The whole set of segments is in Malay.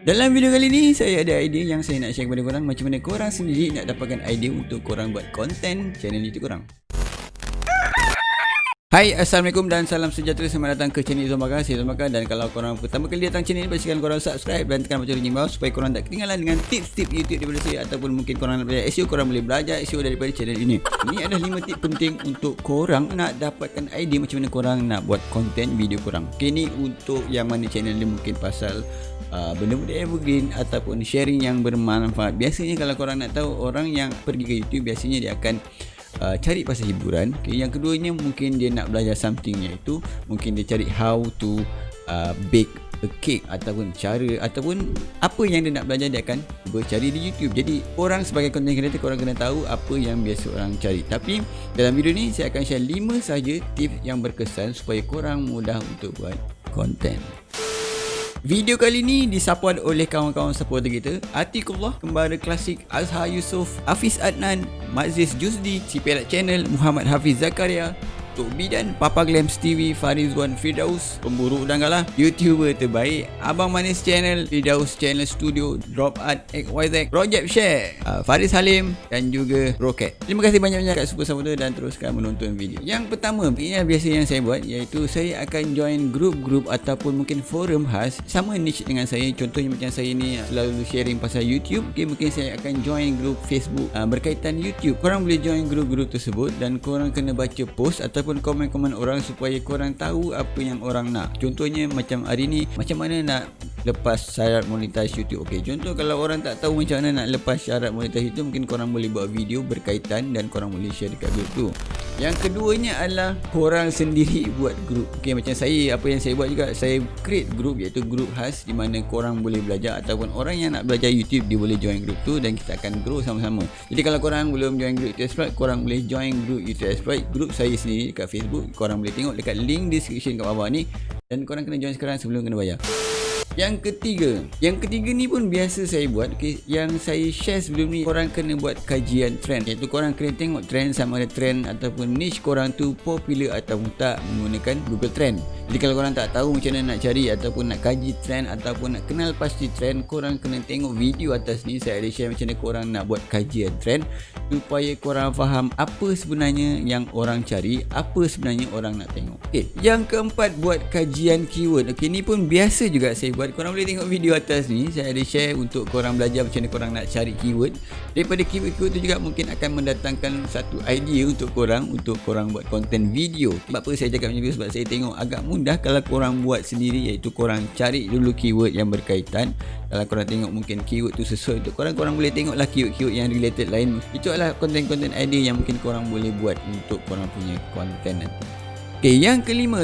Dalam video kali ni, saya ada idea yang saya nak share kepada korang macam mana korang sendiri nak dapatkan idea untuk korang buat konten channel YouTube korang. Hai, Assalamualaikum dan salam sejahtera. Selamat datang ke channel Zomaka. Saya Zomaka, dan kalau korang pertama kali datang channel ni, pastikan korang subscribe dan tekan butang lonceng bawah supaya korang tak ketinggalan dengan tips-tips YouTube daripada saya, ataupun mungkin korang nak belajar SEO, korang boleh belajar SEO daripada channel ini. Ini adalah 5 tips penting untuk korang nak dapatkan idea macam mana korang nak buat konten video korang. Okay, ni untuk yang mana channel ni mungkin pasal benda-benda evergreen ataupun sharing yang bermanfaat. Biasanya kalau korang nak tahu, orang yang pergi ke YouTube biasanya dia akan cari pasal hiburan. Okay, yang keduanya mungkin dia nak belajar something, iaitu mungkin dia cari how to bake a cake, ataupun cara, ataupun apa yang dia nak belajar, dia akan bercari di YouTube. Jadi orang sebagai content creator, korang kena tahu apa yang biasa orang cari. Tapi dalam video ni saya akan share 5 saja tips yang berkesan supaya korang mudah untuk buat konten. Video kali ni disupport oleh kawan-kawan supporter kita, Atikullah, Kembara Klasik, Azhar Yusof, Hafiz Adnan, Maziz Juzdi, Si Perak Channel, Muhammad Hafiz Zakaria, Tok Bidan, Papa Glams TV, Farizwan Firdaus, Pemburu Udang Galah, YouTuber terbaik, Abang Manis Channel, Firdaus Channel Studio, Drop Art XYZ, Project Share, Faris Halim dan juga Rocket. Terima kasih banyak-banyak kat super supporter dan teruskan menonton video. Yang pertama, ini biasa yang saya buat, iaitu saya akan join grup-grup ataupun mungkin forum khas sama niche dengan saya. Contohnya macam saya ni selalu sharing pasal YouTube. Okay, mungkin saya akan join grup Facebook berkaitan YouTube. Korang boleh join grup-grup tersebut dan korang kena baca post ataupun komen-komen orang supaya korang tahu apa yang orang nak. Contohnya macam hari ni, macam mana nak lepas syarat monetize YouTube. Okey, contoh kalau orang tak tahu macam mana nak lepas syarat monetize YouTube, mungkin korang boleh buat video berkaitan dan korang boleh share dekat grup tu. Yang keduanya adalah korang sendiri buat grup. Okey, macam saya, apa yang saya buat juga, saya create grup, iaitu grup khas di mana korang boleh belajar, ataupun orang yang nak belajar YouTube dia boleh join grup tu dan kita akan grow sama-sama. Jadi kalau korang belum join grup YouTube Exploit, korang boleh join grup YouTube Exploit, grup saya sendiri dekat Facebook. Korang boleh tengok dekat link description kat bawah ni, dan korang kena join sekarang sebelum kena bayar. Yang ketiga ni pun biasa saya buat. Okay, yang saya share sebelum ni, korang kena buat kajian trend, iaitu korang kena tengok trend, sama ada trend ataupun niche korang tu popular ataupun tak menggunakan Google Trend. Jadi kalau korang tak tahu macam mana nak cari ataupun nak kaji trend ataupun nak kenal pasti trend, korang kena tengok video atas ni. Saya ada share macam mana korang nak buat kajian trend supaya korang faham apa sebenarnya yang orang cari, apa sebenarnya orang nak tengok. Okay, yang keempat, buat kajian keyword. Okay, ni pun biasa juga saya buat. Korang boleh tengok video atas ni, saya ada share untuk korang belajar macam mana korang nak cari keyword. Daripada keyword-keyword tu juga mungkin akan mendatangkan satu idea untuk korang buat konten video. Sebab apa saya cakap macam tu? Sebab saya tengok agak mudah kalau korang buat sendiri, iaitu korang cari dulu keyword yang berkaitan. Kalau korang tengok mungkin keyword tu sesuai untuk korang, korang boleh tengoklah keyword-keyword yang related lain. Itu adalah konten-konten idea yang mungkin korang boleh buat untuk korang punya konten nanti. Okay, yang kelima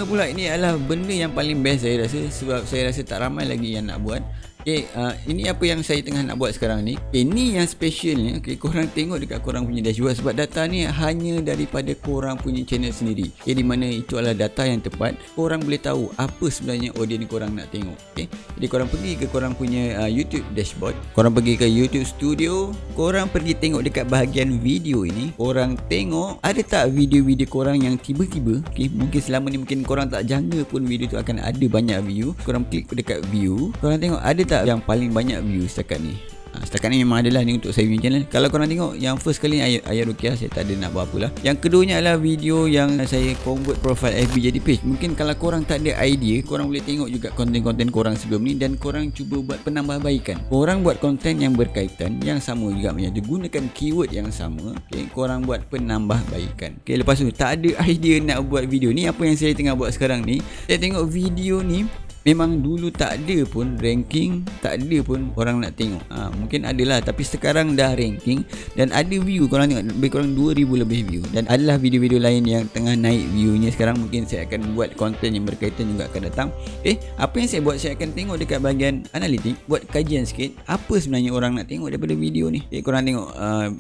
pula, ini adalah benda yang paling best saya rasa, sebab saya rasa tak ramai lagi yang nak buat. Okay, ini apa yang saya tengah nak buat sekarang ni. Okay, ni yang special ni. Okay, korang tengok dekat korang punya dashboard, sebab data ni hanya daripada korang punya channel sendiri. Okay, di mana itu adalah data yang tepat. Korang boleh tahu apa sebenarnya audience korang nak tengok. Okay, jadi korang pergi ke korang punya YouTube dashboard, korang pergi ke YouTube Studio, korang pergi tengok dekat bahagian video ini. Korang tengok ada tak video-video korang yang tiba-tiba, okay, mungkin selama ni mungkin korang tak jangka pun video tu akan ada banyak view. Korang klik dekat view, korang tengok ada tak yang paling banyak view setakat ni. Setakat ni memang adalah ni untuk saya punya channel. Kalau korang tengok yang first kali ayat Rukiah, saya tak ada nak buat apalah. Yang keduanya adalah video yang saya convert profile FB jadi page. Mungkin kalau korang tak ada idea, korang boleh tengok juga konten-konten korang sebelum ni dan korang cuba buat penambahbaikan. Korang buat konten yang berkaitan, yang sama juga, iaitu gunakan keyword yang sama. Okay, korang buat penambahbaikan. Okay, lepas tu tak ada idea nak buat video ni, apa yang saya tengah buat sekarang ni, saya tengok video ni memang dulu tak ada pun ranking, tak ada pun orang nak tengok. Mungkin adalah, tapi sekarang dah ranking dan ada view. Korang tengok lebih kurang 2000 lebih view, dan adalah video-video lain yang tengah naik viewnya sekarang. Mungkin saya akan buat konten yang berkaitan juga akan datang. Apa yang saya buat, saya akan tengok dekat bahagian analitik, buat kajian sikit apa sebenarnya orang nak tengok daripada video ni. Korang tengok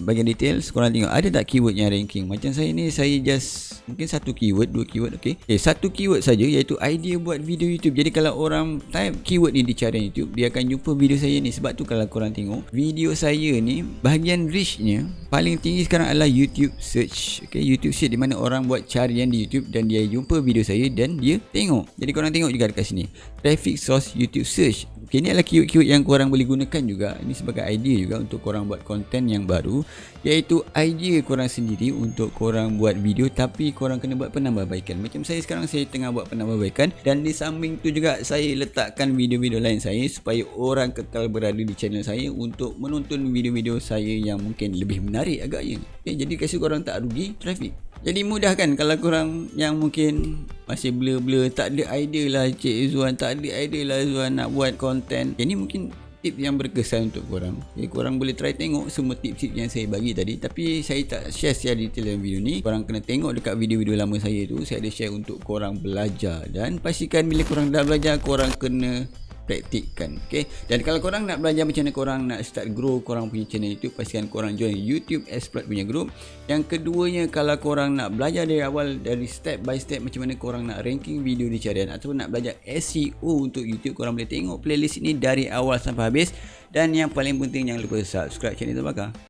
bahagian details, korang tengok ada tak keyword yang ranking. Macam saya ni, saya just mungkin satu keyword, dua keyword. Satu keyword saja, iaitu idea buat video YouTube. Jadi kalau orang type keyword ni di carian YouTube, dia akan jumpa video saya ni. Sebab tu kalau korang tengok video saya ni, bahagian reach-nya paling tinggi sekarang adalah YouTube search. Okay, YouTube search, di mana orang buat carian di YouTube dan dia jumpa video saya dan dia tengok. Jadi korang tengok juga dekat sini, traffic source YouTube search. Okay, ni adalah keyword-keyword yang korang boleh gunakan juga. Ini sebagai idea juga untuk korang buat konten yang baru, iaitu idea korang sendiri untuk korang buat video tapi korang kena buat penambahbaikan. Macam saya sekarang, saya tengah buat penambahbaikan, dan di samping tu juga saya letakkan video-video lain saya supaya orang kekal berada di channel saya untuk menonton video-video saya yang mungkin lebih menarik agaknya. Okay, jadi kasi korang tak rugi traffic. Jadi mudah kan kalau korang yang mungkin masih blur-blur, tak ada idea lah Cik Zuan, tak ada idea lah Zuan nak buat konten. Ini mungkin tip yang berkesan untuk korang. Okay, korang boleh try tengok semua tips-tips yang saya bagi tadi, tapi saya tak share secara detail dalam video ni. Korang kena tengok dekat video-video lama saya tu, saya ada share untuk korang belajar, dan pastikan bila korang dah belajar, korang kena praktikkan. Okay? Dan kalau korang nak belajar macam mana korang nak start grow korang punya channel YouTube, pastikan korang join YouTube Exploit punya group. Yang keduanya, kalau korang nak belajar dari awal, dari step by step macam mana korang nak ranking video di carian, ataupun nak belajar SEO untuk YouTube, korang boleh tengok playlist ini dari awal sampai habis. Dan yang paling penting, jangan lupa subscribe channel Zubakar.